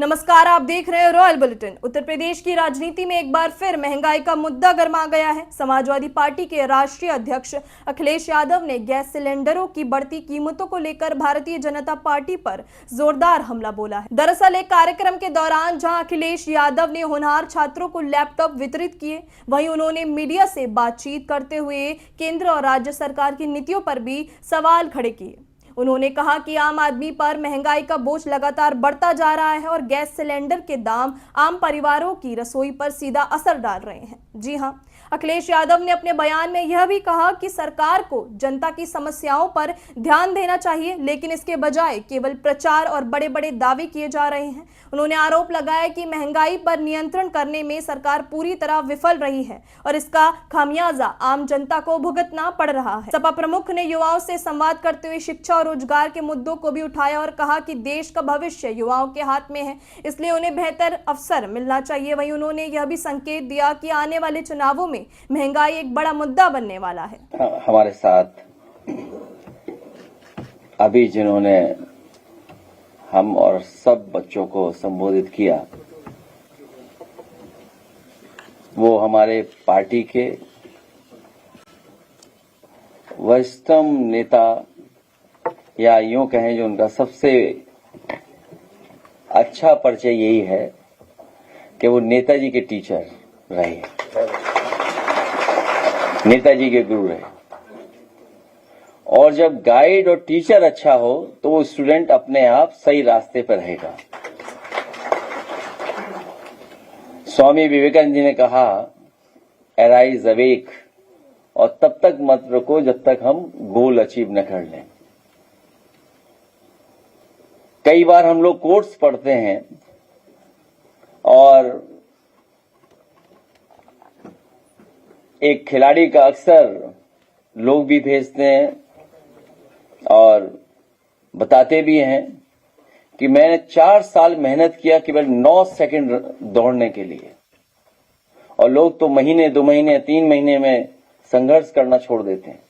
नमस्कार, आप देख रहे हैं रॉयल बुलेटिन। उत्तर प्रदेश की राजनीति में एक बार फिर महंगाई का मुद्दा गर्मा गया है। समाजवादी पार्टी के राष्ट्रीय अध्यक्ष अखिलेश यादव ने गैस सिलेंडरों की बढ़ती कीमतों को लेकर भारतीय जनता पार्टी पर जोरदार हमला बोला है। दरअसल एक कार्यक्रम के दौरान जहां अखिलेश यादव ने होनहार छात्रों को लैपटॉप वितरित किए, वहीं उन्होंने मीडिया से बातचीत करते हुए केंद्र और राज्य सरकार की नीतियों पर भी सवाल खड़े किए। उन्होंने कहा कि आम आदमी पर महंगाई का बोझ लगातार बढ़ता जा रहा है और गैस सिलेंडर के दाम आम परिवारों की रसोई पर सीधा असर डाल रहे हैं। जी हां, अखिलेश यादव ने अपने बयान में यह भी कहा कि सरकार को जनता की समस्याओं पर ध्यान देना चाहिए, लेकिन इसके बजाय केवल प्रचार और बड़े बड़े दावे किए जा रहे हैं। उन्होंने आरोप लगाया कि महंगाई पर नियंत्रण करने में सरकार पूरी तरह विफल रही है और इसका खामियाजा आम जनता को भुगतना पड़ रहा है। सपा प्रमुख ने युवाओं से संवाद करते हुए शिक्षा और रोजगार के मुद्दों को भी उठाया और कहा कि देश का भविष्य युवाओं के हाथ में है, इसलिए उन्हें बेहतर अवसर मिलना चाहिए। वहीं उन्होंने यह भी संकेत दिया कि आने वाले चुनावों में महंगाई एक बड़ा मुद्दा बनने वाला है। हमारे साथ अभी जिन्होंने हम और सब बच्चों को संबोधित किया, वो हमारे पार्टी के वरिष्ठतम नेता, या यूं कहें जो उनका सबसे अच्छा परिचय यही है कि वो नेताजी के टीचर रहे, नेताजी के गुरु रहे। और जब गाइड और टीचर अच्छा हो तो वो स्टूडेंट अपने आप सही रास्ते पर रहेगा। स्वामी विवेकानंद जी ने कहा, अराइज अवेक, और तब तक मत रुको जब तक हम गोल अचीव न कर लें। कई बार हम लोग कोट्स पढ़ते हैं और एक खिलाड़ी का अक्सर लोग भी भेजते हैं और बताते भी हैं कि मैंने 4 साल मेहनत किया केवल 9 सेकंड दौड़ने के लिए, और लोग तो महीने, 2 महीने, 3 महीने में संघर्ष करना छोड़ देते हैं।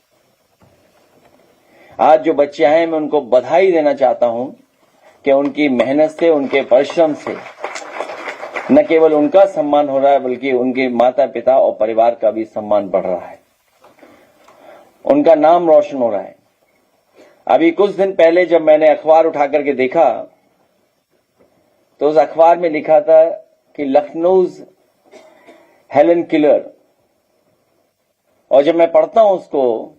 आज जो बच्चे आए, मैं उनको बधाई देना चाहता हूं कि उनकी मेहनत से, उनके परिश्रम से न केवल उनका सम्मान हो रहा है, बल्कि उनके माता पिता और परिवार का भी सम्मान बढ़ रहा है, उनका नाम रोशन हो रहा है। अभी कुछ दिन पहले जब मैंने अखबार उठा करके देखा तो उस अखबार में लिखा था कि लखनऊ हेलन किलर, और जब मैं पढ़ता हूं उसको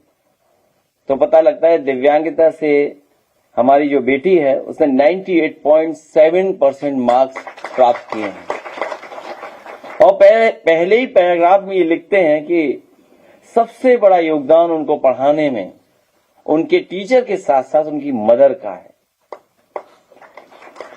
तो पता लगता है दिव्यांगता से हमारी जो बेटी है उसने 98.7% मार्क्स प्राप्त किए हैं। और पहले ही पैराग्राफ में ये लिखते हैं कि सबसे बड़ा योगदान उनको पढ़ाने में उनके टीचर के साथ साथ उनकी मदर का है,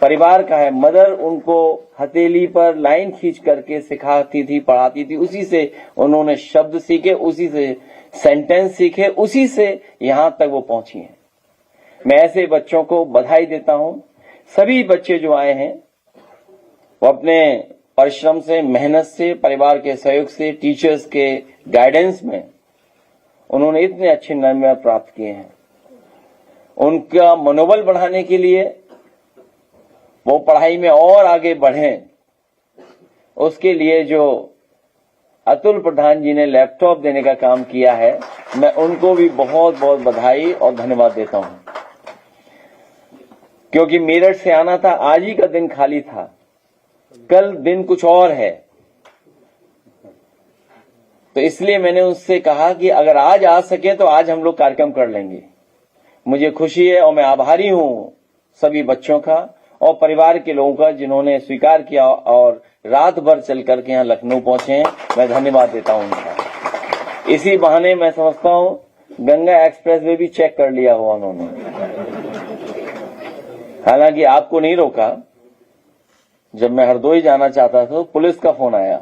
परिवार का है। मदर उनको हथेली पर लाइन खींच करके सिखाती थी, पढ़ाती थी, उसी से उन्होंने शब्द सीखे, उसी से सेंटेंस सीखे, उसी से यहां तक वो पहुंची हैं। मैं ऐसे बच्चों को बधाई देता हूं। सभी बच्चे जो आए हैं वो अपने परिश्रम से, मेहनत से, परिवार के सहयोग से, टीचर्स के गाइडेंस में उन्होंने इतने अच्छे नंबर प्राप्त किए हैं। उनका मनोबल बढ़ाने के लिए वो पढ़ाई में और आगे बढ़ें, उसके लिए जो अतुल प्रधान जी ने लैपटॉप देने का काम किया है, मैं उनको भी बहुत बहुत बधाई और धन्यवाद देता हूं। क्योंकि मेरठ से आना था, आज ही का दिन खाली था, कल दिन कुछ और है, तो इसलिए मैंने उससे कहा कि अगर आज आ सके तो आज हम लोग कार्यक्रम कर लेंगे। मुझे खुशी है और मैं आभारी हूं सभी बच्चों का और परिवार के लोगों का जिन्होंने स्वीकार किया और रात भर चल करके यहाँ लखनऊ पहुंचे हैं। मैं धन्यवाद देता हूं उनका। इसी बहाने मैं समझता हूं गंगा एक्सप्रेस वे भी चेक कर लिया हुआ उन्होंने। हालांकि आपको नहीं रोका। जब मैं हरदोई जाना चाहता था तो पुलिस का फोन आया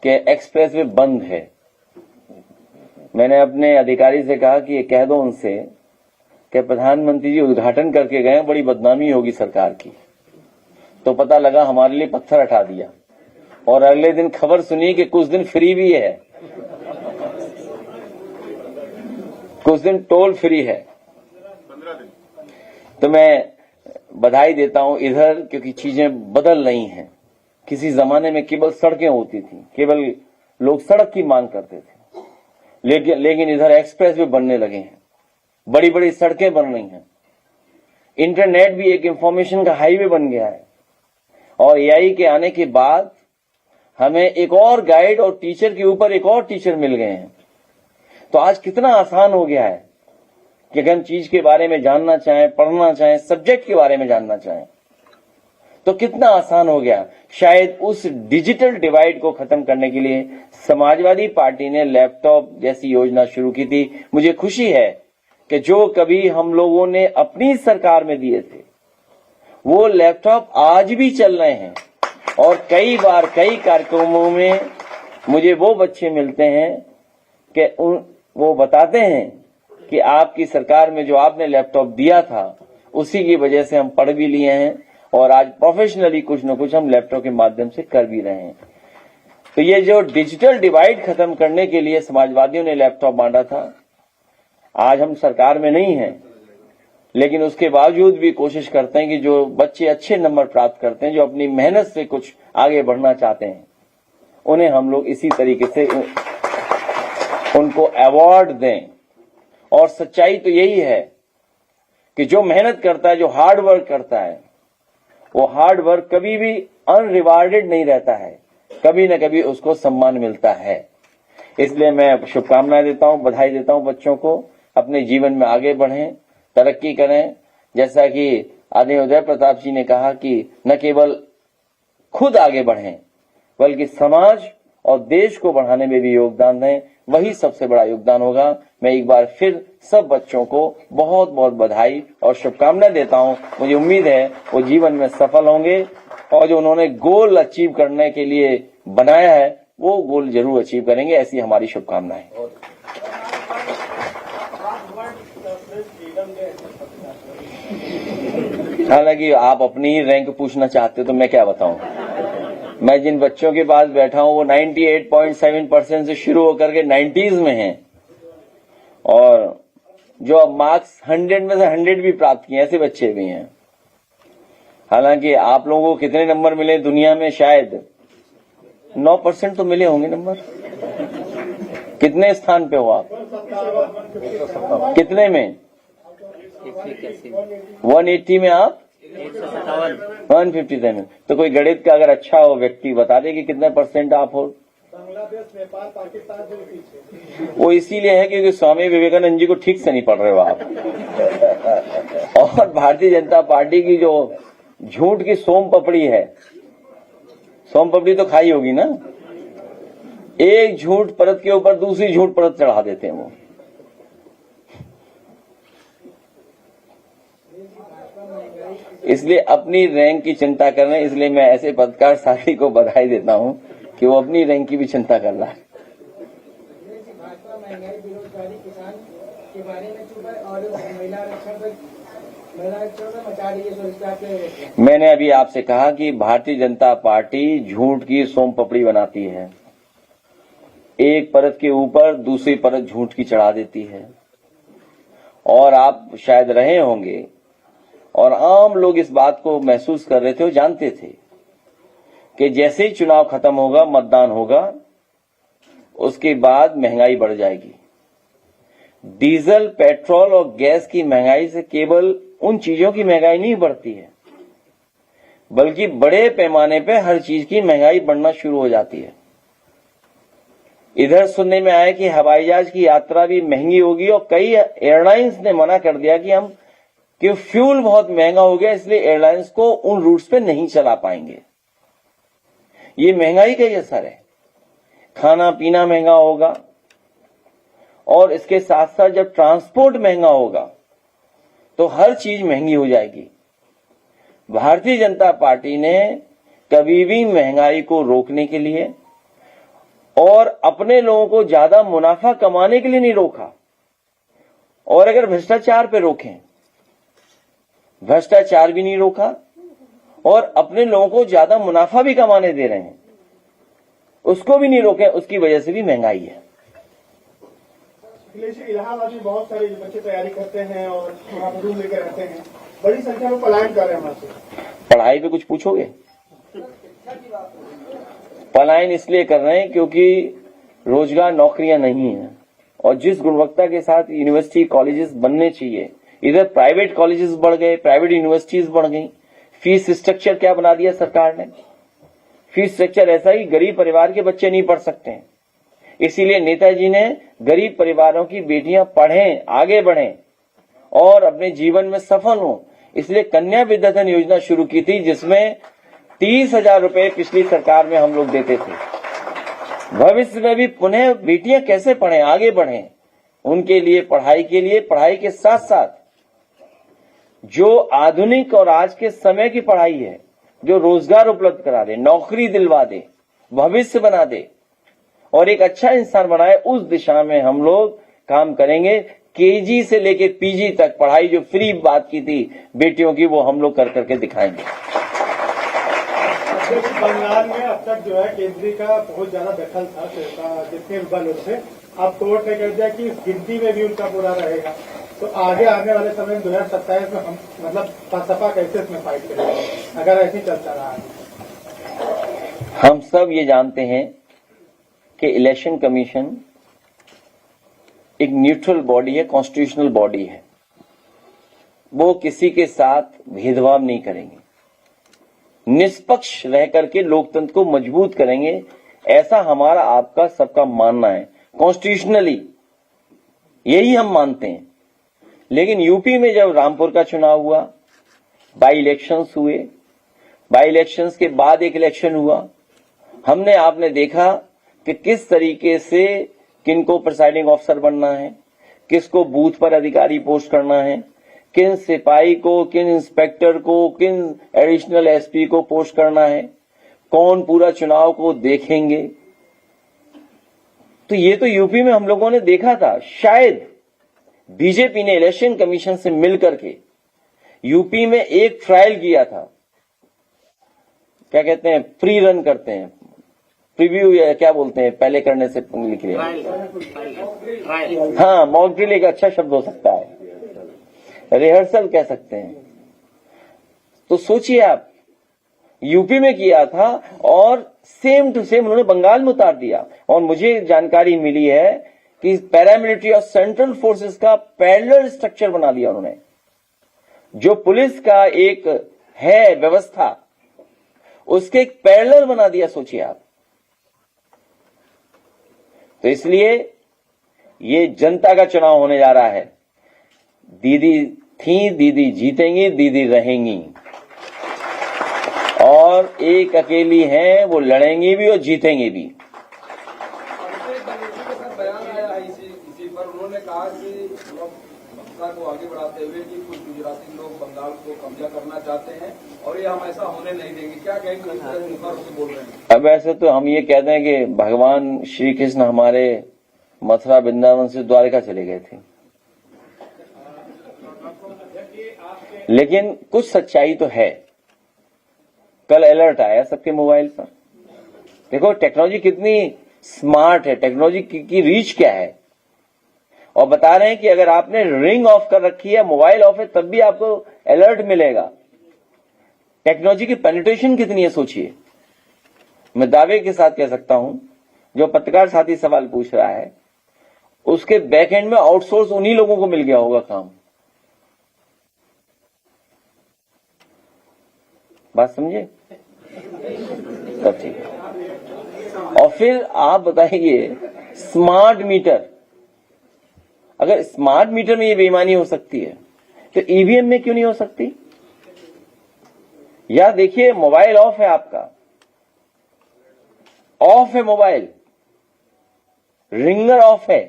कि एक्सप्रेस वे बंद है। मैंने अपने अधिकारी से कहा कि ये कह दो उनसे कि प्रधानमंत्री जी उद्घाटन करके गए, बड़ी बदनामी होगी सरकार की। तो पता लगा हमारे लिए पत्थर हटा दिया, और अगले दिन खबर सुनी कि कुछ दिन फ्री भी है, कुछ दिन टोल फ्री है। तो मैं बधाई देता हूं इधर, क्योंकि चीजें बदल रही हैं। किसी जमाने में केवल सड़कें होती थी, केवल लोग सड़क की मांग करते थे, लेकिन इधर एक्सप्रेस वे बनने लगे हैं, बड़ी बड़ी सड़कें बन रही हैं, इंटरनेट भी एक इंफॉर्मेशन का हाईवे बन गया है, और एआई के आने के बाद हमें एक और गाइड और टीचर के ऊपर एक और टीचर मिल गए हैं। तो आज कितना आसान हो गया है कि अगर हम चीज के बारे में जानना चाहें, पढ़ना चाहें, सब्जेक्ट के बारे में जानना चाहें, तो कितना आसान हो गया। शायद उस डिजिटल डिवाइड को खत्म करने के लिए समाजवादी पार्टी ने लैपटॉप जैसी योजना शुरू की थी। मुझे खुशी है कि जो कभी हम लोगों ने अपनी सरकार में दिए थे, वो लैपटॉप आज भी चल रहे हैं, और कई बार कई कार्यक्रमों में मुझे वो बच्चे मिलते हैं कि वो बताते हैं कि आपकी सरकार में जो आपने लैपटॉप दिया था, उसी की वजह से हम पढ़ भी लिए हैं, और आज प्रोफेशनली कुछ न कुछ हम लैपटॉप के माध्यम से कर भी रहे हैं। तो ये जो डिजिटल डिवाइड खत्म करने के लिए समाजवादियों ने लैपटॉप बांटा था, आज हम सरकार में नहीं हैं, लेकिन उसके बावजूद भी कोशिश करते हैं कि जो बच्चे अच्छे नंबर प्राप्त करते हैं, जो अपनी मेहनत से कुछ आगे बढ़ना चाहते हैं, उन्हें हम लोग इसी तरीके से उनको अवार्ड दें। और सच्चाई तो यही है कि जो मेहनत करता है, जो हार्ड वर्क करता है, वो हार्ड वर्क कभी भी अनरिवार्डेड नहीं रहता है, कभी न कभी उसको सम्मान मिलता है। इसलिए मैं शुभकामनाएं देता हूं, बधाई देता हूं बच्चों को। अपने जीवन में आगे बढ़ें, तरक्की करें। जैसा कि आदरणीय उदय प्रताप जी ने कहा कि न केवल खुद आगे बढ़ें, बल्कि समाज और देश को बढ़ाने में भी योगदान दें, वही सबसे बड़ा योगदान होगा। मैं एक बार फिर सब बच्चों को बहुत बहुत बधाई और शुभकामनाएं देता हूं। मुझे उम्मीद है वो जीवन में सफल होंगे, और जो उन्होंने गोल अचीव करने के लिए बनाया है, वो गोल जरूर अचीव करेंगे। ऐसी हमारी शुभकामनाएं। हालांकि आप अपनी ही रैंक पूछना चाहते हो तो मैं क्या बताऊं। मैं जिन बच्चों के पास बैठा हूं वो 98.7% से शुरू होकर के 90s में हैं, और जो अब मार्क्स 100 में से 100 भी प्राप्त किए, ऐसे बच्चे भी हैं। हालांकि आप लोगों को कितने नंबर मिले दुनिया में, शायद 9% तो मिले होंगे नंबर। कितने स्थान पे हो आप? कितने में? 180 में आप? 157। तो कोई गणित का अगर अच्छा हो व्यक्ति बता दे कि कितने % आप हो। बांग्लादेश, नेपाल, पाकिस्तान से भी पीछे। वो इसीलिए है क्योंकि स्वामी विवेकानंद जी को ठीक से नहीं पढ़ रहे हो आप। और भारतीय जनता पार्टी की जो झूठ की सोम पपड़ी है, सोम पपड़ी तो खाई होगी ना, एक झूठ परत के ऊपर दूसरी झूठ परत चढ़ा देते हैं वो। इसलिए अपनी रैंक की चिंता कर रहे हैं। इसलिए मैं ऐसे पत्रकार साथी को बधाई देता हूं कि वो अपनी रैंक की भी चिंता कर रहा है। भाजपा महंगाई, बेरोजगारी, किसान के बारे में चुप है, और महिला आरक्षण में मचा रही है स्वरोजगार के। मैंने अभी आपसे कहा कि भारतीय जनता पार्टी झूठ की सोम पपड़ी बनाती है, एक परत के ऊपर दूसरी परत झूठ की चढ़ा देती है। और आप शायद रहे होंगे, और आम लोग इस बात को महसूस कर रहे थे और जानते थे कि जैसे ही चुनाव खत्म होगा, मतदान होगा, उसके बाद महंगाई बढ़ जाएगी। डीजल, पेट्रोल और गैस की महंगाई से केवल उन चीजों की महंगाई नहीं बढ़ती है, बल्कि बड़े पैमाने पे हर चीज की महंगाई बढ़ना शुरू हो जाती है। इधर सुनने में आया कि हवाई जहाज की यात्रा भी महंगी होगी, और कई एयरलाइंस ने मना कर दिया कि फ्यूल बहुत महंगा हो गया, इसलिए एयरलाइंस को उन रूट्स पे नहीं चला पाएंगे। ये महंगाई का ही असर है। खाना पीना महंगा होगा, और इसके साथ साथ जब ट्रांसपोर्ट महंगा होगा तो हर चीज महंगी हो जाएगी। भारतीय जनता पार्टी ने कभी भी महंगाई को रोकने के लिए और अपने लोगों को ज्यादा मुनाफा कमाने के लिए नहीं रोका। और अगर भ्रष्टाचार पे रोकें, भ्रष्टाचार भी नहीं रोका, और अपने लोगों को ज्यादा मुनाफा भी कमाने दे रहे हैं, उसको भी नहीं रोके। उसकी वजह से भी महंगाई है। इलाहाबाद में बहुत सारे बच्चे तैयारी करते हैं और वहां रूम लेकर रहते हैं, बड़ी संख्या में पलायन कर रहे हैं वहां से। पढ़ाई पे कुछ पूछोगे? पलायन इसलिए कर रहे हैं क्योंकि रोजगार नौकरियां नहीं है, और जिस गुणवत्ता के साथ यूनिवर्सिटी कॉलेजेस बनने चाहिए, इधर प्राइवेट कॉलेजेस बढ़ गए, प्राइवेट यूनिवर्सिटीज बढ़ गई। फीस स्ट्रक्चर क्या बना दिया सरकार ने? फीस स्ट्रक्चर ऐसा ही गरीब परिवार के बच्चे नहीं पढ़ सकते हैं। इसीलिए नेताजी ने गरीब परिवारों की बेटियां पढ़ें, आगे बढ़ें और अपने जीवन में सफल हों, इसलिए कन्या विद्याधन योजना शुरू की थी, जिसमें 30,000 रुपए पिछली सरकार में हम लोग देते थे। भविष्य में भी पुनः बेटियां कैसे पढ़ें, आगे बढ़ें, उनके लिए पढ़ाई के साथ साथ जो आधुनिक और आज के समय की पढ़ाई है, जो रोजगार उपलब्ध करा दे, नौकरी दिलवा दे, भविष्य बना दे और एक अच्छा इंसान बनाए, उस दिशा में हम लोग काम करेंगे। केजी से लेके पीजी तक पढ़ाई जो फ्री बात की थी बेटियों की, वो हम लोग कर करके दिखाएंगे। बंगाल में अब तक जो है केंद्रीय का बहुत ज्यादा दखल था जितने बल से, अब कोर्ट ने कह दिया कि गिनती में भी उनका बुरा रहेगा। तो आगे आने वाले समय में 2027 में हम मतलब सपा कैसे इसमें फाइट करेंगे अगर ऐसे चलता रहा? हम सब ये जानते हैं कि इलेक्शन कमीशन एक न्यूट्रल बॉडी है, कॉन्स्टिट्यूशनल बॉडी है। वो किसी के साथ भेदभाव नहीं करेंगे, निष्पक्ष रह करके लोकतंत्र को मजबूत करेंगे, ऐसा हमारा आपका सबका मानना है। कॉन्स्टिट्यूशनली यही हम मानते हैं। लेकिन यूपी में जब रामपुर का चुनाव हुआ, बाई इलेक्शंस हुए, बाई इलेक्शंस के बाद एक इलेक्शन हुआ, हमने आपने देखा कि किस तरीके से किनको प्रिसाइडिंग ऑफिसर बनना है, किसको बूथ पर अधिकारी पोस्ट करना है, किन सिपाही को, किन इंस्पेक्टर को, किन एडिशनल एसपी को पोस्ट करना है, कौन पूरा चुनाव को देखेंगे। तो ये तो यूपी में हम लोगों ने देखा था। शायद बीजेपी ने इलेक्शन कमीशन से मिलकर के यूपी में एक ट्रायल किया था, क्या कहते हैं, प्री रन करते हैं, प्रीव्यू या क्या बोलते हैं, पहले करने से लिख लिया, हाँ मॉक ड्रिल एक अच्छा शब्द हो सकता है, रिहर्सल कह सकते हैं। तो सोचिए आप, यूपी में किया था और सेम टू सेम उन्होंने बंगाल में उतार दिया। और मुझे जानकारी मिली है कि पैरामिलिट्री और सेंट्रल फोर्सेस का पैरेलल स्ट्रक्चर बना दिया उन्होंने। जो पुलिस का एक है व्यवस्था, उसके एक पैरेलल बना दिया, सोचिए आप। तो इसलिए ये जनता का चुनाव होने जा रहा है। दीदी थी, दीदी जीतेंगी, दीदी रहेंगी, और एक अकेली हैं, वो लड़ेंगी भी और जीतेंगी भी। बयान आया है इसी पर, उन्होंने कहा कि बक्सा को आगे बढ़ाते हुए कि कुछ गुजराती लोग बंगाल को कब्जा करना चाहते हैं और ये हम ऐसा होने नहीं देंगे। क्या कहेंगे, बोल रहे हैं? अब ऐसे तो हम ये कहते हैं कि भगवान श्री कृष्ण हमारे मथुरा वृंदावन से द्वारका चले गए थे, लेकिन कुछ सच्चाई तो है। कल अलर्ट आया सबके मोबाइल पर, देखो टेक्नोलॉजी कितनी स्मार्ट है, टेक्नोलॉजी की रीच क्या है। और बता रहे हैं कि अगर आपने रिंग ऑफ कर रखी है, मोबाइल ऑफ है, तब भी आपको अलर्ट मिलेगा। टेक्नोलॉजी की पेनिट्रेशन कितनी है सोचिए। मैं दावे के साथ कह सकता हूं, जो पत्रकार साथी सवाल पूछ रहा है, उसके बैक एंड में आउटसोर्स उन्हीं लोगों को मिल गया होगा काम। बात समझे? सब ठीक है। और फिर आप बताइए, स्मार्ट मीटर, अगर स्मार्ट मीटर में ये बेईमानी हो सकती है तो ईवीएम में क्यों नहीं हो सकती? या देखिए, मोबाइल ऑफ है आपका, ऑफ है मोबाइल, रिंगर ऑफ है,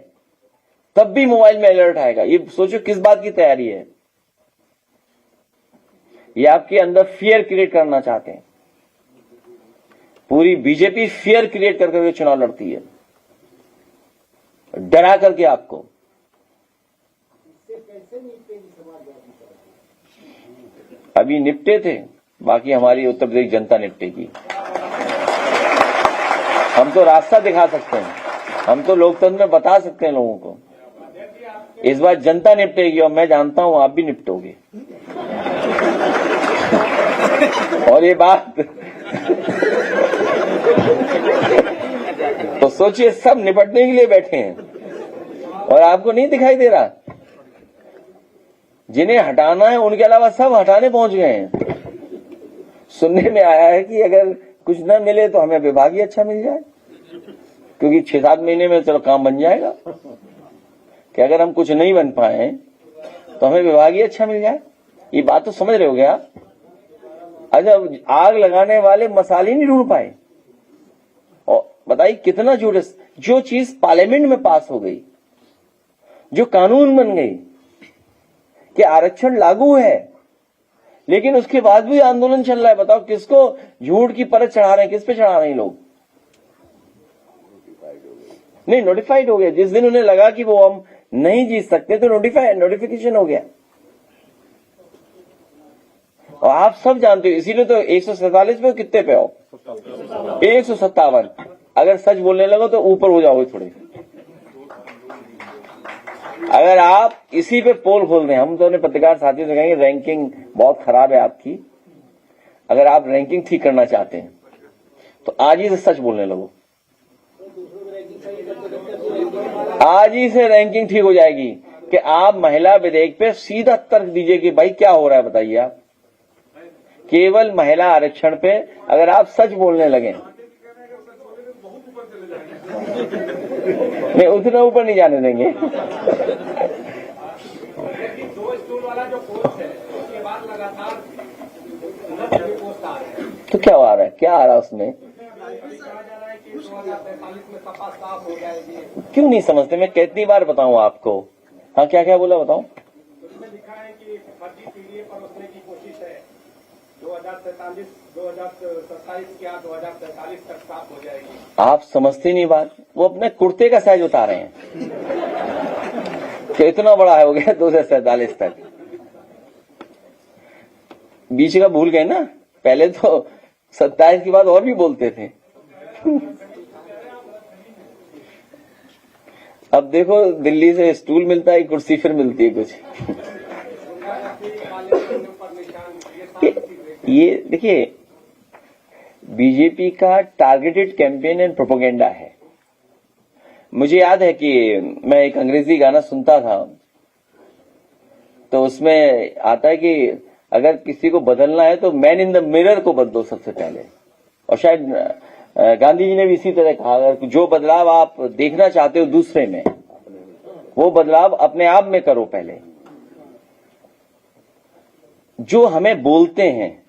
तब भी मोबाइल में अलर्ट आएगा। ये सोचो किस बात की तैयारी है। ये आपके अंदर फियर क्रिएट करना चाहते हैं। पूरी बीजेपी फियर क्रिएट करके चुनाव लड़ती है, डरा करके आपको। अभी निपटे थे, बाकी हमारी उत्तर प्रदेश जनता निपटेगी। हम तो रास्ता दिखा सकते हैं, हम तो लोकतंत्र में बता सकते हैं लोगों को। इस बार जनता निपटेगी और मैं जानता हूं आप भी निपटोगे। और ये बात तो सोचिए, सब निपटने के लिए बैठे हैं और आपको नहीं दिखाई दे रहा। जिन्हें हटाना है उनके अलावा सब हटाने पहुंच गए हैं। सुनने में आया है कि अगर कुछ न मिले तो हमें विभाग ही अच्छा मिल जाए, क्योंकि 6-7 महीने में चलो काम बन जाएगा, कि अगर हम कुछ नहीं बन पाए तो हमें विभाग ही अच्छा मिल जाए। ये बात तो समझ रहे हो गया? अच्छा, आग लगाने वाले मसाले नहीं ढूंढ पाए, और बताइए कितना झूठ है। जो चीज पार्लियामेंट में पास हो गई, जो कानून बन गई कि आरक्षण लागू है, लेकिन उसके बाद भी आंदोलन चल रहा है। बताओ किसको झूठ की परत चढ़ा रहे हैं, किस पे चढ़ा रहे हैं लोग? नहीं, नोटिफाइड हो गया। जिस दिन उन्हें लगा कि वो हम नहीं जीत सकते तो नोटिफिकेशन हो गया। और आप सब जानते हो, इसीलिए तो 147 पे कितने पे हो? 157। अगर सच बोलने लगो तो ऊपर हो जाओगे थोड़े। अगर आप इसी पे पोल खोल दें, हम तो अपने पत्रकार साथियों से कहेंगे रैंकिंग बहुत खराब है आपकी। अगर आप रैंकिंग ठीक करना चाहते हैं तो आज ही से सच बोलने लगो, आज ही से रैंकिंग ठीक हो जाएगी। कि आप महिला विधेयक पे सीधा तर्क दीजिए कि भाई क्या हो रहा है, बताइए आप। केवल महिला आरक्षण पे अगर आप सच बोलने लगे, नहीं उतना ऊपर नहीं जाने देंगे। दो स्टूल वाला जो कोर्स है उसके बाद लगातार तो क्या आ रहा है, क्या आ रहा है उसमें? कहा जा रहा है कि 2045 में सपा साफ हो जाएगी। क्यों नहीं समझते? मैं कितनी बार बताऊं आपको? हाँ, क्या क्या बोला बताऊं? उसमें लिखा है कि फर्जी पीडीए पर रोकने की कोशिश है। 2027 क्या 2045 तक साफ हो जाएगी। आप समझते नहीं बात। वो अपने कुर्ते का साइज बता रहे हैं कि इतना बड़ा है, हो गया 2047 तक। बीच का भूल गए ना, पहले तो 27 के बाद और भी बोलते थे। अब देखो, दिल्ली से स्टूल मिलता है, कुर्सी फिर मिलती है कुछ। ये देखिए, बीजेपी का टारगेटेड कैंपेन एंड प्रोपेगेंडा है। मुझे याद है कि मैं एक अंग्रेजी गाना सुनता था, तो उसमें आता है कि अगर किसी को बदलना है तो मैन इन द मिरर को बदलो सबसे पहले। और शायद गांधी जी ने भी इसी तरह कहा, अगर जो बदलाव आप देखना चाहते हो दूसरे में, वो बदलाव अपने आप में करो पहले। जो हमें बोलते हैं,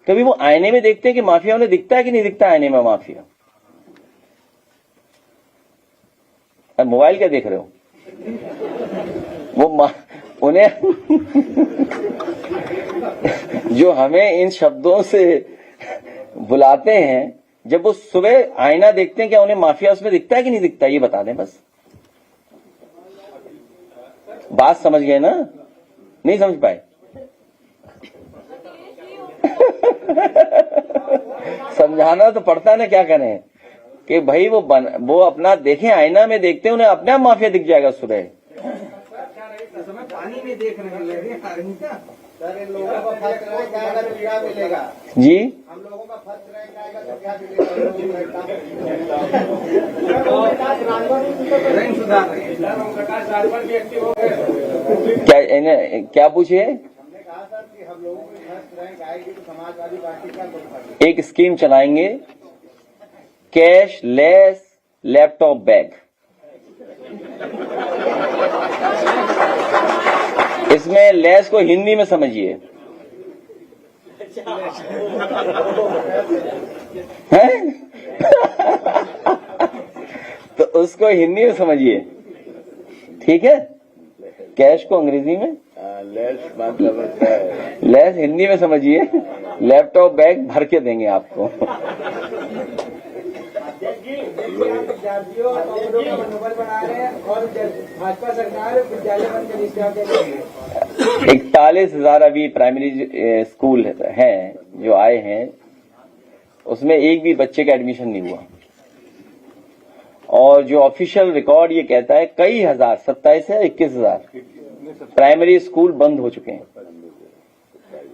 कभी वो आईने में देखते हैं कि माफिया उन्हें दिखता है कि नहीं दिखता आईने में माफिया? मोबाइल क्या देख रहे हो? वो उन्हें जो हमें इन शब्दों से बुलाते हैं, जब वो सुबह आईना देखते हैं, क्या उन्हें माफिया उसमें दिखता है कि नहीं दिखता? ये बता दें बस। बात समझ गए ना? नहीं समझ पाए? समझाना तो पड़ता है ना, क्या करें कि भाई वो अपना देखें, आईना में देखते हैं, उन्हें अपने आप माफिया दिख जाएगा सुबह। पानी में देख रहे हैं सर, इन लोगों का फर्क रहेगा तो क्या मिलेगा जी? हम लोगों का फर्क रहेगा तो क्या मिलेगा? क्या पूछिए? हमने कहा सर कि हम लोगों को फर्स्ट रैंक आएगी तो समाजवादी पार्टी का एक स्कीम चलाएंगे, कैश लेस लैपटॉप बैग। इसमें लेस को हिंदी में समझिए, हैं? तो उसको हिंदी में समझिए, ठीक है? कैश को अंग्रेजी में, लेस हिंदी में समझिए, लैपटॉप बैग भर के देंगे आपको। विद्यार्थियों का मनोबल बढ़ा रहे हैं और भाजपा सरकार विद्यालय बंद करने 41,000 अभी प्राइमरी स्कूल हैं जो आए हैं, उसमें एक भी बच्चे का एडमिशन नहीं हुआ। और जो ऑफिशियल रिकॉर्ड ये कहता है कई हजार, 27 या 21,000 प्राइमरी स्कूल बंद हो चुके हैं।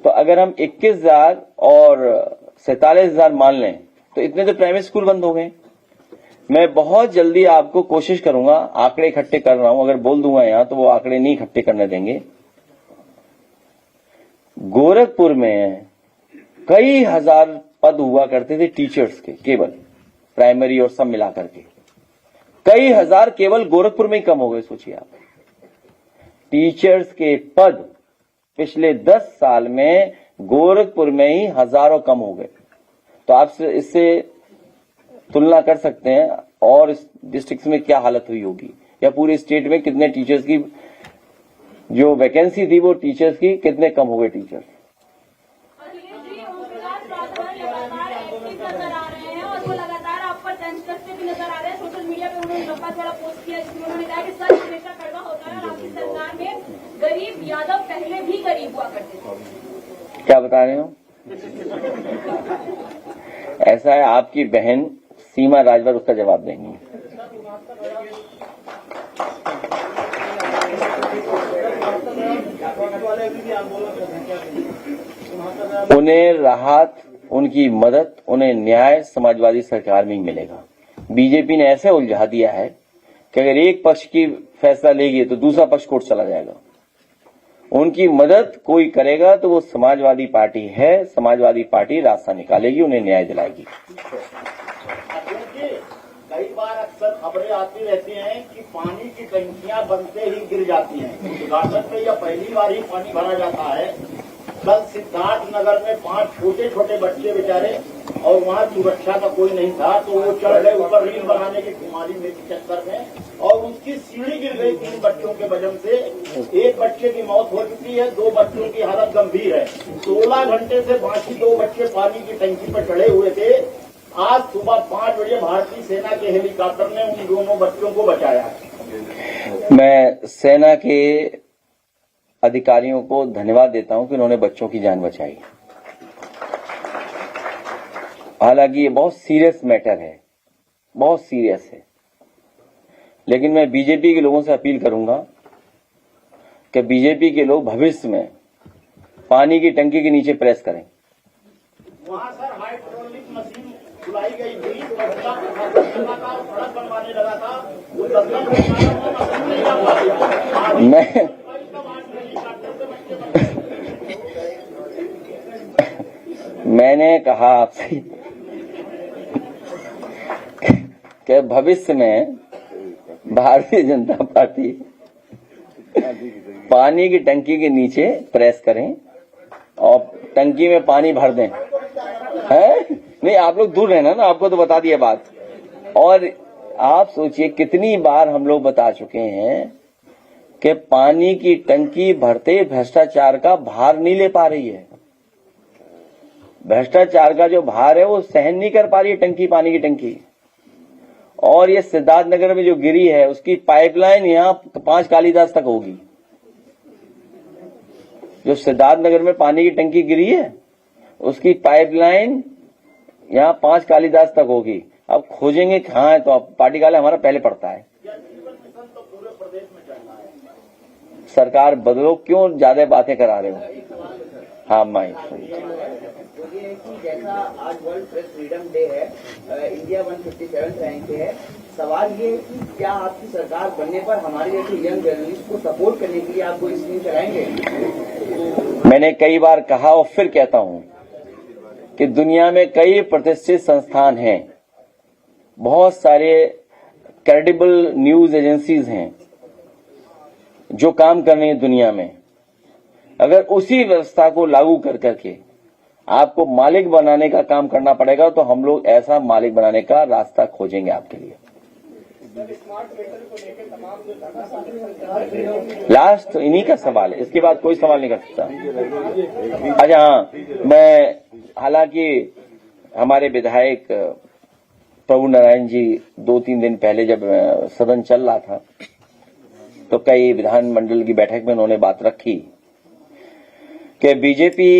तो अगर हम 21,000 और 47,000 मान लें तो इतने तो प्राइमरी स्कूल बंद हो गए। मैं बहुत जल्दी आपको कोशिश करूंगा, आंकड़े इकट्ठे कर रहा हूं, अगर बोल दूंगा यहां तो वो आंकड़े नहीं इकट्ठे करने देंगे। गोरखपुर में कई हजार पद हुआ करते थे टीचर्स के, केवल प्राइमरी और सब मिलाकर के कई हजार केवल गोरखपुर में ही कम हो गए। सोचिए आप, टीचर्स के पद पिछले 10 साल में गोरखपुर में ही हजारों कम हो गए। तो आप इससे तुलना कर सकते हैं और इस डिस्ट्रिक्ट में क्या हालत हुई होगी, या पूरे स्टेट में कितने टीचर्स की जो वैकेंसी थी वो टीचर्स की कितने कम हो गए टीचर्स। नजर आ रहे हैं और वो लगातार आप पर तंज कसते भी नजर आ रहे हैं। सोशल मीडिया पे उन्होंने लंबा चौड़ा पोस्ट किया जिसमें उन्होंने कहा कि सच हमेशा कड़वा होता है और आपकी सरकार में गरीब यादव पहले भी गरीब हुआ करते थे। क्या बता रहे हो? ऐसा है, आपकी बहन सीमा राजभर उसका जवाब देंगी। उन्हें राहत, उनकी मदद, उन्हें न्याय समाजवादी सरकार में ही मिलेगा। बीजेपी ने ऐसे उलझा दिया है कि अगर एक पक्ष की फैसला लेगी तो दूसरा पक्ष कोर्ट चला जाएगा। उनकी मदद कोई करेगा तो वो समाजवादी पार्टी है, समाजवादी पार्टी रास्ता निकालेगी, उन्हें न्याय दिलाएगी। कई बार अक्सर खबरें आती रहती हैं कि पानी की टंकियां बनते ही गिर जाती हैं। उद्घाटन में या पहली बार ही पानी भरा जाता है। कल सिद्धार्थ नगर में 5 छोटे छोटे बच्चे बेचारे, और वहाँ सुरक्षा का कोई नहीं था, तो वो चढ़ गए ऊपर रील बनाने की खुमारी में के चक्कर में, और उसकी सीढ़ी गिर गई 3 बच्चों के वजन से। एक बच्चे की मौत हो चुकी है, 2 बच्चों की हालत गंभीर है। 16 घंटे से बाकी 2 बच्चे पानी की टंकी पर चढ़े हुए थे। आज सुबह 5 बजे भारतीय सेना के हेलीकॉप्टर ने उन दोनों बच्चों को बचाया। मैं सेना के अधिकारियों को धन्यवाद देता हूं कि उन्होंने बच्चों की जान बचाई। हालांकि ये बहुत सीरियस मैटर है, बहुत सीरियस है, लेकिन मैं बीजेपी के लोगों से अपील करूंगा कि बीजेपी के लोग भविष्य में पानी की टंकी के नीचे प्रेस करें। वहाँ सर हाइड्रोलिक मशीन बुलाई गई थी, सड़क बनवाने लगा था, वो 10 मैंने कहा आपसे कि भविष्य में भारतीय जनता पार्टी पानी की टंकी के नीचे प्रेस करें और टंकी में पानी भर दें। है नहीं, आप लोग दूर रहना ना, आपको तो बता दिया बात। और आप सोचिए कितनी बार हम लोग बता चुके हैं कि पानी की टंकी भरते भ्रष्टाचार का भार नहीं ले पा रही है। भ्रष्टाचार का जो भार है वो सहन नहीं कर पा रही है टंकी, पानी की टंकी। और ये सिद्धार्थनगर में जो गिरी है उसकी पाइपलाइन यहाँ 5 कालीदास तक होगी। जो सिद्धार्थनगर में पानी की टंकी गिरी है उसकी पाइपलाइन यहाँ 5 कालीदास तक होगी। अब खोजेंगे कहाँ है, तो अब पार्टी काले हमारा पहले पड़ता है। सरकार बदलो, क्यों ज्यादा बातें करा रहे हो? हाँ माई, ये कि जैसा आज वर्ल्ड प्रेस फ्रीडम डे है, इंडिया 157 रैंक पे है। सवाल ये है कि क्या आपकी सरकार बनने पर हमारे जैसे यंग जर्नलिस्ट को सपोर्ट करने के लिए आप कोई स्कीम चलाएंगे? मैंने कई बार कहा और फिर कहता हूं कि दुनिया में कई प्रतिष्ठित संस्थान हैं, बहुत सारे क्रेडिबल न्यूज एजेंसीज हैं जो काम कर रही है दुनिया में। अगर उसी व्यवस्था को लागू कर करके आपको मालिक बनाने का काम करना पड़ेगा तो हम लोग ऐसा मालिक बनाने का रास्ता खोजेंगे आपके लिए। लास्ट इन्हीं का सवाल है, इसके बाद कोई सवाल नहीं कर सकता। अच्छा हाँ, मैं हालांकि हमारे विधायक प्रभु नारायण जी 2-3 दिन पहले जब सदन चल रहा था तो कई विधानमंडल की बैठक में उन्होंने बात रखी कि बीजेपी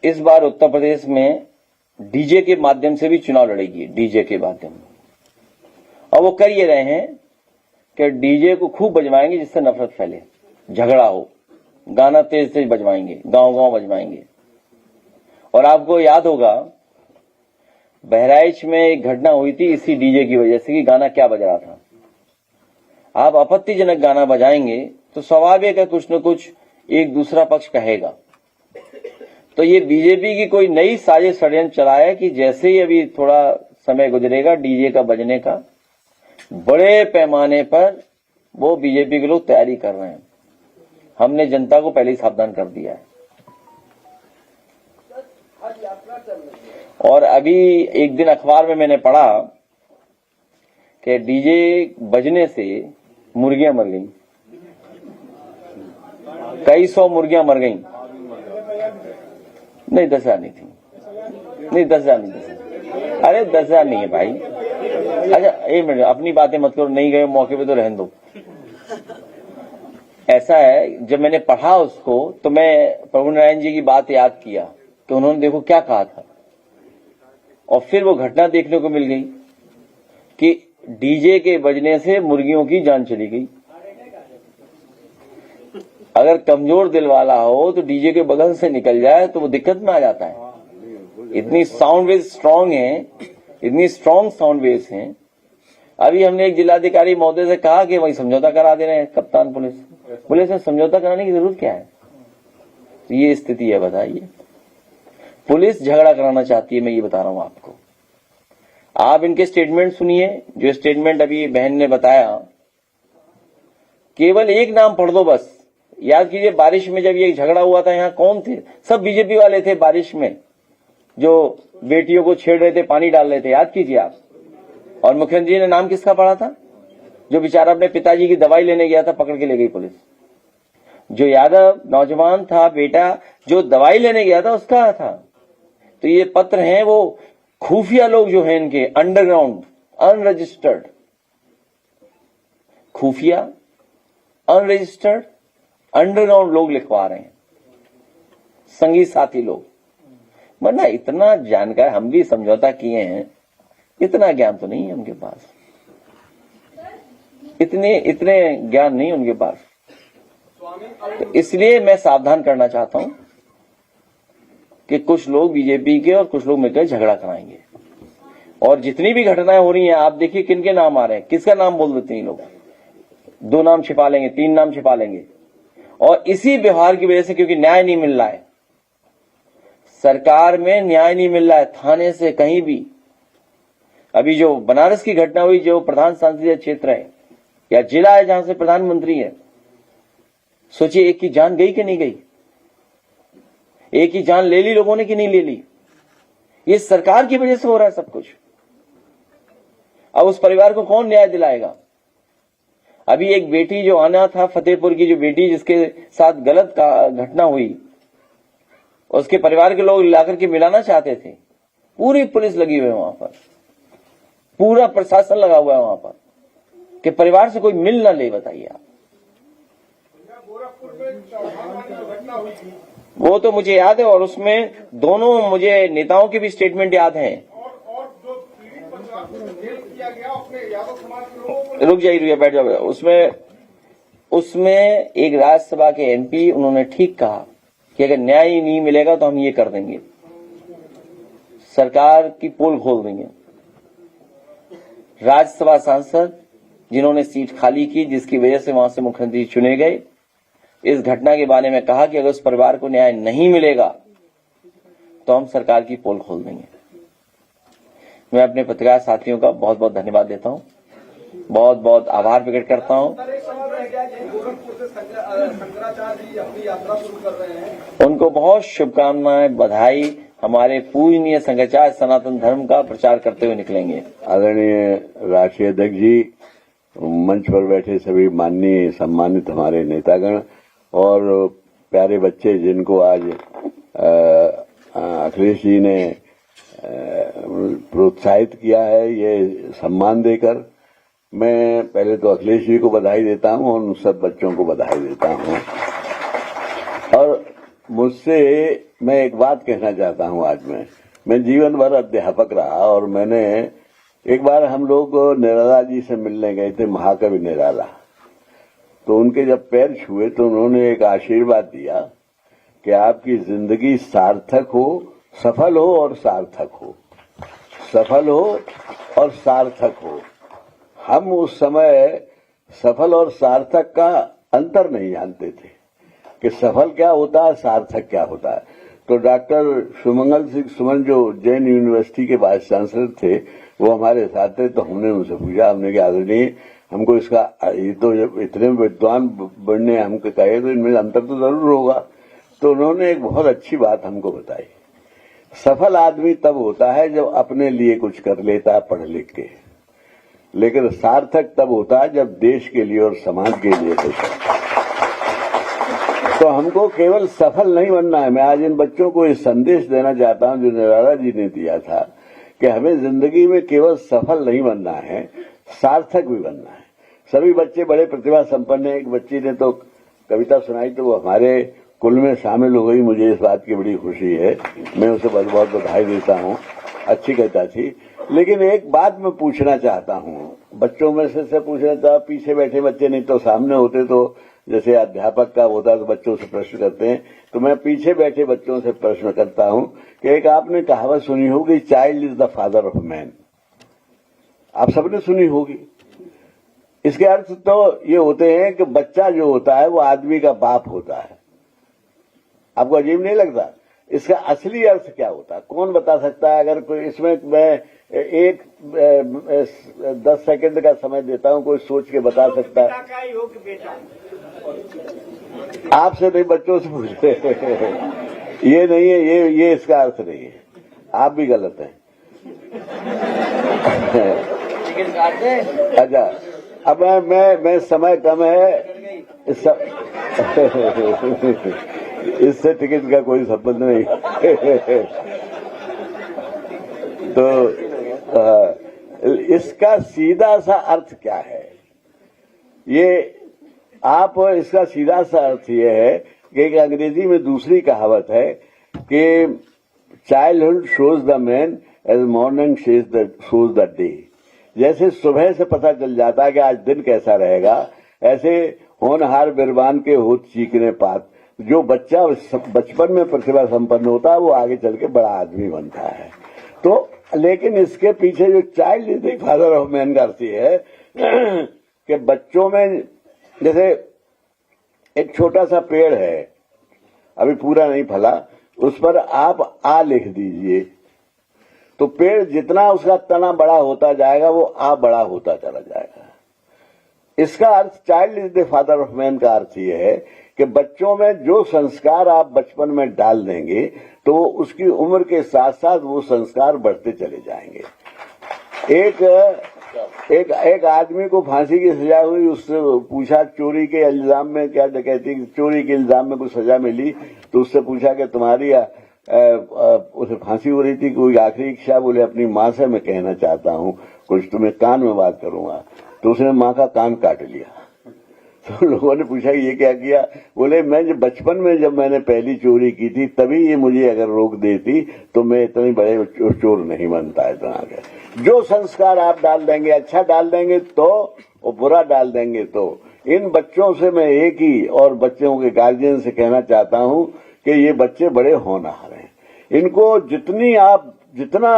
इस बार उत्तर प्रदेश में डीजे के माध्यम से भी चुनाव लड़ेगी, डीजे के माध्यम। और वो कर ये रहे हैं कि डीजे को खूब बजवाएंगे जिससे नफरत फैले, झगड़ा हो, गाना तेज तेज बजवाएंगे, गांव गांव बजवाएंगे। और आपको याद होगा बहराइच में एक घटना हुई थी इसी डीजे की वजह से कि गाना क्या बज रहा था। आप आपत्तिजनक गाना बजाएंगे तो स्वाभाविक है कुछ न कुछ एक दूसरा पक्ष कहेगा। तो ये बीजेपी की कोई नई साजिश षड्यंत्र चला है कि जैसे ही अभी थोड़ा समय गुजरेगा डीजे का बजने का, बड़े पैमाने पर वो बीजेपी के लोग तैयारी कर रहे हैं। हमने जनता को पहले ही सावधान कर दिया है। और अभी एक दिन अखबार में मैंने पढ़ा कि डीजे बजने से मुर्गियां मर गईं, कई सौ मुर्गियां मर गईं। नहीं 10,000 नहीं थी, नहीं 10,000 नहीं, 10,000 अरे 10,000 नहीं है भाई। अच्छा एक मिनट, अपनी बातें मत करो, नहीं गए मौके पे तो रहने दो। ऐसा है, जब मैंने पढ़ा उसको तो मैं प्रभु नारायण जी की बात याद किया कि उन्होंने देखो क्या कहा था, और फिर वो घटना देखने को मिल गई कि डीजे के बजने से मुर्गियों की जान चली गई। अगर कमजोर दिल वाला हो तो डीजे के बगल से निकल जाए तो वो दिक्कत में आ जाता है। इतनी साउंड वेव स्ट्रांग है, इतनी स्ट्रांग साउंड वेव्स हैं। अभी हमने एक जिलाधिकारी महोदय से कहा कि वही समझौता करा दे रहे हैं कप्तान पुलिस में समझौता कराने की जरूरत क्या है? तो ये स्थिति है, बताइए। पुलिस झगड़ा कराना चाहती है, मैं ये बता रहा हूं आपको। आप इनके स्टेटमेंट सुनिए, जो स्टेटमेंट अभी बहन ने बताया, केवल एक नाम पढ़ दो बस। याद कीजिए बारिश में जब ये झगड़ा हुआ था यहाँ कौन थे? सब बीजेपी वाले थे बारिश में, जो बेटियों को छेड़ रहे थे, पानी डाल रहे थे, याद कीजिए आप। और मुख्यमंत्री ने नाम किसका पढ़ा था? जो बेचारा अपने पिताजी की दवाई लेने गया था, पकड़ के ले गई पुलिस। जो यादव नौजवान था बेटा जो दवाई लेने गया था उसका था। तो ये पत्र हैं वो खुफिया लोग जो हैं इनके, अंडरग्राउंड अनरजिस्टर्ड खुफिया अनरजिस्टर्ड अंडरग्राउंड लोग लिखवा रहे हैं, संगी साथी लोग। वरना इतना जानकार, हम भी समझौता किए हैं, इतना ज्ञान तो नहीं है उनके पास, इतने ज्ञान नहीं उनके पास। तो इसलिए मैं सावधान करना चाहता हूं कि कुछ लोग बीजेपी के और कुछ लोग मिलकर झगड़ा कराएंगे। और जितनी भी घटनाएं हो रही हैं आप देखिए किनके नाम आ रहे हैं, किसका नाम बोल देते हैं लोग। 2 नाम छिपा लेंगे, 3 नाम छिपा लेंगे, और इसी व्यवहार की वजह से, क्योंकि न्याय नहीं मिल रहा है, सरकार में न्याय नहीं मिल रहा है, थाने से कहीं भी। अभी जो बनारस की घटना हुई, जो प्रधान संसदीय क्षेत्र है या जिला है जहां से प्रधानमंत्री है, सोचिए एक की जान गई कि नहीं गई? एक ही जान ले ली लोगों ने कि नहीं ले ली? ये सरकार की वजह से हो रहा है सब कुछ। अब उस परिवार को कौन न्याय दिलाएगा? अभी एक बेटी जो आना था, फतेहपुर की जो बेटी जिसके साथ गलत घटना हुई, उसके परिवार के लोग लाकर के मिलाना चाहते थे। पूरी पुलिस लगी हुई है वहां पर, पूरा प्रशासन लगा हुआ है वहां पर कि परिवार से कोई मिल ना ले। बताइए आप। वो तो मुझे याद है, और उसमें दोनों मुझे नेताओं के भी स्टेटमेंट याद हैं। और जो पीड़ित परिवार को जेल किया गया अपने यादव समाज के लोगों को, रुक जाइए, बैठ जाओ। उसमें एक राज्यसभा के एमपी, उन्होंने ठीक कहा कि अगर न्याय ही नहीं मिलेगा तो हम ये कर देंगे, सरकार की पोल खोल देंगे। राज्यसभा सांसद जिन्होंने सीट खाली की, जिसकी वजह से वहां से मुख्यमंत्री चुने गए, इस घटना के बारे में कहा कि अगर उस परिवार को न्याय नहीं मिलेगा तो हम सरकार की पोल खोल देंगे। मैं अपने पत्रकार साथियों का बहुत बहुत धन्यवाद देता हूं, बहुत बहुत आभार प्रकट करता हूं। शंकराचार्य जी अपनी यात्रा शुरू कर रहे हैं, उनको बहुत शुभकामनाएं, बधाई। हमारे पूजनीय शंकराचार्य सनातन धर्म का प्रचार करते हुए निकलेंगे। आदरणीय राष्ट्रीय अध्यक्ष जी, मंच पर बैठे सभी माननीय सम्मानित हमारे नेतागण और प्यारे बच्चे जिनको आज अखिलेश जी ने प्रोत्साहित किया है ये सम्मान देकर, मैं पहले तो अखिलेश जी को बधाई देता हूं और उन सब बच्चों को बधाई देता हूं। और मुझसे मैं एक बात कहना चाहता हूं। आज मैं जीवन भर अध्यापक रहा, और मैंने एक बार हम लोग निराला जी से मिलने गए थे, महाकवि निराला। तो उनके जब पैर छुए तो उन्होंने एक आशीर्वाद दिया कि आपकी जिंदगी सार्थक हो, सफल हो और सार्थक हो, सफल हो और सार्थक हो। हम उस समय सफल और सार्थक का अंतर नहीं जानते थे कि सफल क्या होता है, सार्थक क्या होता है। तो डॉक्टर सुमंगल सिंह सुमन जो जैन यूनिवर्सिटी के वाइस चांसलर थे, वो हमारे साथ थे। तो हमने उनसे पूछा, हमने कहा आदरणीय हमको इसका, ये तो जब इतने विद्वान बनने हमको कहे तो इनमें अंतर तो जरूर होगा। तो उन्होंने एक बहुत अच्छी बात हमको बताई, सफल आदमी तब होता है जब अपने लिए कुछ कर लेता है पढ़ लिख के, लेकिन सार्थक तब होता है जब देश के लिए और समाज के लिए कुछ। तो हमको केवल सफल नहीं बनना है। मैं आज इन बच्चों को ये संदेश देना चाहता हूं जो निराला जी ने दिया था कि हमें जिंदगी में केवल सफल नहीं बनना है, सार्थक भी बनना है। सभी बच्चे बड़े प्रतिभा संपन्न हैं। एक बच्ची ने तो कविता सुनाई तो वो हमारे कुल में शामिल हो गई। मुझे इस बात की बड़ी खुशी है, मैं उसे बहुत बहुत बधाई देता हूं। अच्छी कविता थी। लेकिन एक बात मैं पूछना चाहता हूं, बच्चों में से पूछना चाहता, पीछे बैठे बच्चे नहीं तो सामने होते तो जैसे अध्यापक का होता तो बच्चों से प्रश्न करते हैं, तो मैं पीछे बैठे बच्चों से प्रश्न करता हूं कि एक आपने कहावत सुनी होगी, child is the father of man. आप सबने सुनी होगी। इसके अर्थ तो ये होते हैं कि बच्चा जो होता है वो आदमी का बाप होता है। आपको अजीब नहीं लगता? इसका असली अर्थ क्या होता है? कौन बता सकता है? अगर कोई इसमें मैं 10 सेकंड का समय देता हूं, कोई सोच के बता सकता है? आपसे नहीं, बच्चों से पूछ रहे। ये नहीं है, ये इसका अर्थ नहीं है। आप भी गलत हैं। अच्छा, अब मैं समय कम है, इससे टिकट का कोई संबंध नहीं। तो इसका सीधा सा अर्थ क्या है? ये आप इसका सीधा सा अर्थ ये है कि एक अंग्रेजी में दूसरी कहावत है कि childhood shows the man as morning shows the day. जैसे सुबह से पता चल जाता है कि आज दिन कैसा रहेगा, ऐसे होनहार बिरबान के होत चीकने पात। जो बच्चा बचपन में प्रतिभा संपन्न होता है वो आगे चल के बड़ा आदमी बनता है। तो लेकिन इसके पीछे जो child is the father of man का अर्थ है कि बच्चों में, जैसे एक छोटा सा पेड़ है, अभी पूरा नहीं फला, उस पर आप आ लिख दीजिए तो पेड़ जितना उसका तना बड़ा होता जाएगा वो आ बड़ा होता चला जाएगा। इसका अर्थ child is the father of man का अर्थ ये है कि बच्चों में जो संस्कार आप बचपन में डाल देंगे तो उसकी उम्र के साथ साथ वो संस्कार बढ़ते चले जाएंगे। एक आदमी को फांसी की सजा हुई, उससे पूछा चोरी के इल्जाम में, क्या डकैती चोरी के इल्जाम में कुछ सजा मिली, तो उससे पूछा कि तुम्हारी उसे फांसी हो रही थी, कोई आखिरी इच्छा? बोले अपनी माँ से मैं कहना चाहता हूँ कुछ, तुम्हें कान में बात करूंगा। तो उसने माँ का कान काट लिया। तो लोगों ने पूछा ये क्या किया? बोले मैं जब बचपन में जब मैंने पहली चोरी की थी तभी ये मुझे अगर रोक देती तो मैं इतने बड़े चोर नहीं बनता इतना आगे। जो संस्कार आप डाल देंगे, अच्छा डाल देंगे तो, और बुरा डाल देंगे तो। इन बच्चों से मैं एक ही और बच्चों के गार्जियन से कहना चाहता हूं कि ये बच्चे बड़े होनहार हैं। इनको जितना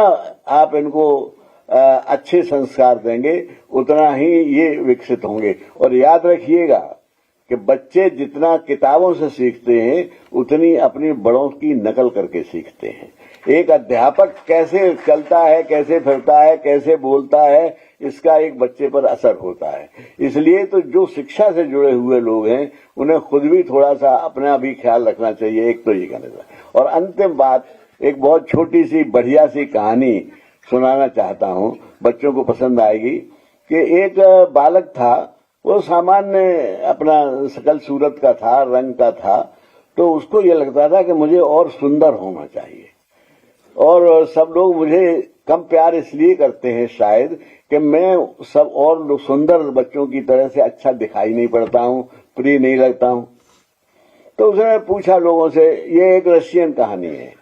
आप इनको अच्छे संस्कार देंगे उतना ही ये विकसित होंगे। और याद रखिएगा कि बच्चे जितना किताबों से सीखते हैं उतनी अपनी बड़ों की नकल करके सीखते हैं। एक अध्यापक कैसे चलता है, कैसे फिरता है, कैसे बोलता है, इसका एक बच्चे पर असर होता है। इसलिए तो जो शिक्षा से जुड़े हुए लोग हैं उन्हें खुद भी थोड़ा सा अपना भी ख्याल रखना चाहिए। एक तो ये कहना था। और अंतिम बात, एक बहुत छोटी सी बढ़िया सी कहानी सुनाना चाहता हूं, बच्चों को पसंद आएगी। कि एक बालक था, वो सामान्य अपना सकल सूरत का था, रंग का था, तो उसको ये लगता था कि मुझे और सुंदर होना चाहिए। और सब लोग मुझे कम प्यार इसलिए करते हैं शायद कि मैं सब और सुंदर बच्चों की तरह से अच्छा दिखाई नहीं पड़ता हूं, प्रिय नहीं लगता हूं। तो उसने पूछा लोगों से, ये एक रशियन कहानी है।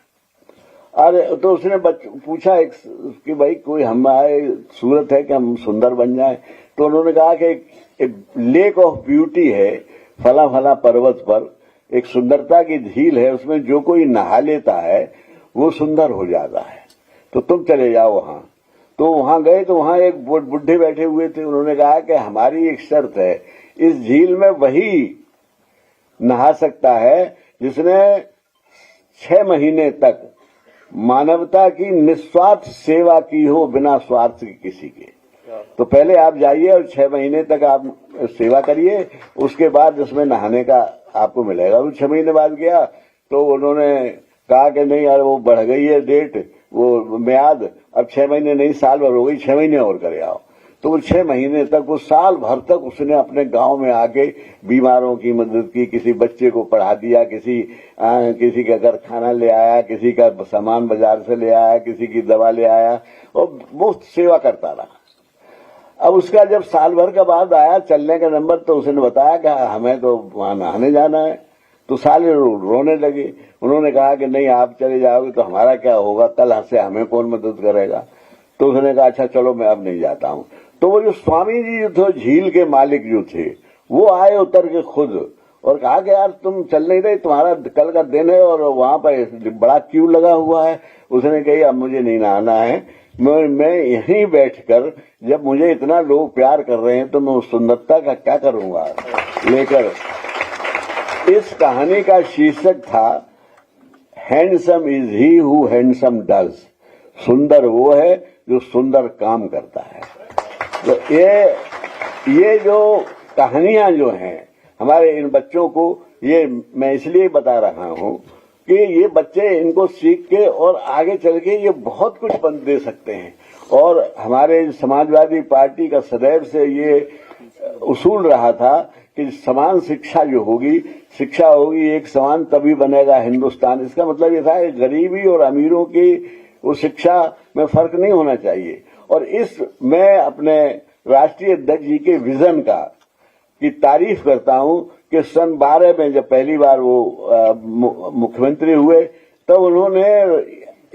अरे तो उसने पूछा कि भाई कोई हमारे सूरत है कि हम सुंदर बन जाए? तो उन्होंने कहा कि एक लेक ऑफ ब्यूटी है फला फला पर्वत पर, एक सुंदरता की झील है, उसमें जो कोई नहा लेता है वो सुंदर हो जाता है, तो तुम चले जाओ वहां। तो वहां गए तो वहां एक बुढ़े बैठे हुए थे। उन्होंने कहा कि हमारी एक शर्त है, इस झील में वही नहा सकता है जिसने 6 महीने तक मानवता की निस्वार्थ सेवा की हो, बिना स्वार्थ के किसी के। तो पहले आप जाइए और 6 महीने तक आप सेवा करिए, उसके बाद उसमें नहाने का आपको मिलेगा। वो 6 महीने बाद गया तो उन्होंने कहा कि नहीं यार, वो बढ़ गई है डेट, वो म्याद, अब 6 महीने नहीं साल भर हो गई, 6 महीने और करे आओ। तो वो 6 महीने तक, वो साल भर तक उसने अपने गांव में आके बीमारों की मदद की, किसी बच्चे को पढ़ा दिया, किसी का घर खाना ले आया, किसी का सामान बाजार से ले आया, किसी की दवा ले आया, और मुफ्त सेवा करता रहा। अब उसका जब साल भर का बाद आया चलने का नंबर, तो उसने बताया कि हमें तो वहां नहाने जाना है। तो साले रोने लगे। उन्होंने कहा कि नहीं, आप चले जाओगे तो हमारा क्या होगा, कल से हमें कौन मदद करेगा। तो उसने कहा अच्छा चलो मैं अब नहीं जाता हूं। तो वो जो स्वामी जी जो थे, झील के मालिक जो थे, वो आए उतर के खुद और कहा कि यार तुम चल नहीं रहे, तुम्हारा कल का दिन है और वहां पर बड़ा क्यू लगा हुआ है। उसने कही अब मुझे नहीं नहाना है, मैं यहीं बैठकर, जब मुझे इतना लोग प्यार कर रहे हैं तो मैं उस सुंदरता का क्या करूंगा लेकर। इस कहानी का शीर्षक था handsome is he who handsome does. सुंदर वो है जो सुंदर काम करता है। तो ये जो कहानियां जो हैं हमारे इन बच्चों को, ये मैं इसलिए बता रहा हूं कि ये बच्चे इनको सीख के और आगे चल के ये बहुत कुछ बन दे सकते हैं। और हमारे समाजवादी पार्टी का सदैव से ये उसूल रहा था कि समान शिक्षा जो होगी, शिक्षा होगी एक समान, तभी बनेगा हिंदुस्तान। इसका मतलब ये था कि गरीबी और अमीरों की वो शिक्षा में फर्क नहीं होना चाहिए। और मैं अपने राष्ट्रीय अध्यक्ष जी के विजन की तारीफ करता हूं कि सन 12 में जब पहली बार वो मुख्यमंत्री हुए, तब उन्होंने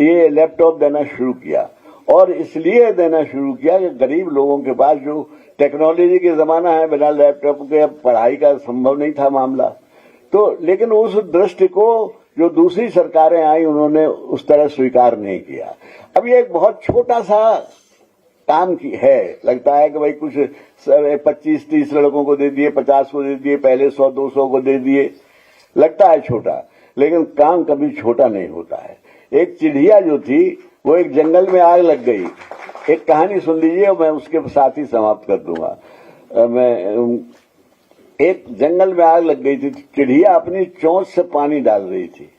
ये लैपटॉप देना शुरू किया। और इसलिए देना शुरू किया कि गरीब लोगों के पास, जो टेक्नोलॉजी के जमाना है, बिना लैपटॉप के पढ़ाई का संभव नहीं था मामला। तो लेकिन उस दृष्टि को जो दूसरी सरकारें आई उन्होंने उस तरह स्वीकार नहीं किया। अब ये एक बहुत छोटा सा काम की है, लगता है कि भाई कुछ 25-30 लड़कों को दे दिए, 50 को दे दिए, पहले 100-200 को दे दिए, लगता है छोटा, लेकिन काम कभी छोटा नहीं होता है। एक चिड़िया जो थी वो एक जंगल में आग लग गई। एक कहानी सुन लीजिए और मैं उसके साथ ही समाप्त कर दूंगा। एक जंगल में आग लग गई थी, चिड़िया अपनी चोंच से पानी डाल रही थी।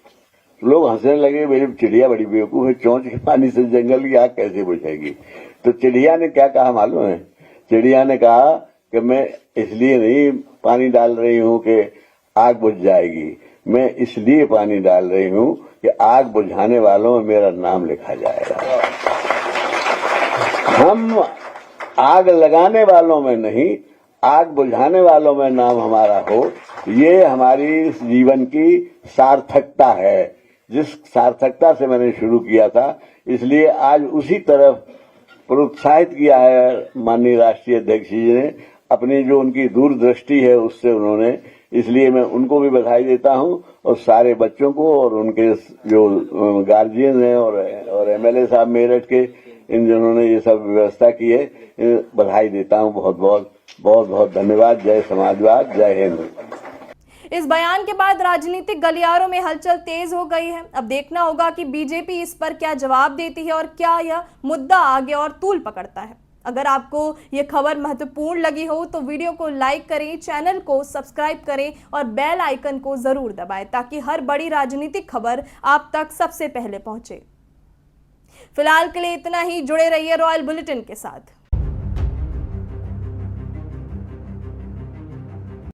लोग हंसने लगे, मेरी चिड़िया बड़ी बेवकूफ है, चोंच के पानी से जंगल की आग कैसे बुझेगी। तो चिड़िया ने क्या कहा मालूम है? चिड़िया ने कहा कि मैं इसलिए नहीं पानी डाल रही हूं कि आग बुझ जाएगी, मैं इसलिए पानी डाल रही हूं कि आग बुझाने वालों में मेरा नाम लिखा जाएगा। हम आग लगाने वालों में नहीं, आग बुझाने वालों में नाम हमारा हो। ये हमारी जीवन की सार्थकता है, जिस सार्थकता से मैंने शुरू किया था, इसलिए आज उसी तरफ प्रोत्साहित किया है माननीय राष्ट्रीय अध्यक्ष जी ने। अपनी जो उनकी दूरदृष्टि है उससे उन्होंने, इसलिए मैं उनको भी बधाई देता हूं और सारे बच्चों को और उनके जो गार्जियन हैं और एमएलए साहब मेरठ के, इन जिन्होंने ये सब व्यवस्था की है, बधाई देता हूं। बहुत बहुत धन्यवाद। जय समाजवाद, जय हिंद। इस बयान के बाद राजनीतिक गलियारों में हलचल तेज हो गई है। अब देखना होगा कि बीजेपी इस पर क्या जवाब देती है और क्या यह मुद्दा आगे और तूल पकड़ता है। अगर आपको ये खबर महत्वपूर्ण लगी हो तो वीडियो को लाइक करें, चैनल को सब्सक्राइब करें और बेल आइकन को जरूर दबाएं ताकि हर बड़ी राजनीतिक खबर आप तक सबसे पहले पहुंचे। फिलहाल के लिए इतना ही। जुड़े रहिए रॉयल बुलेटिन के साथ।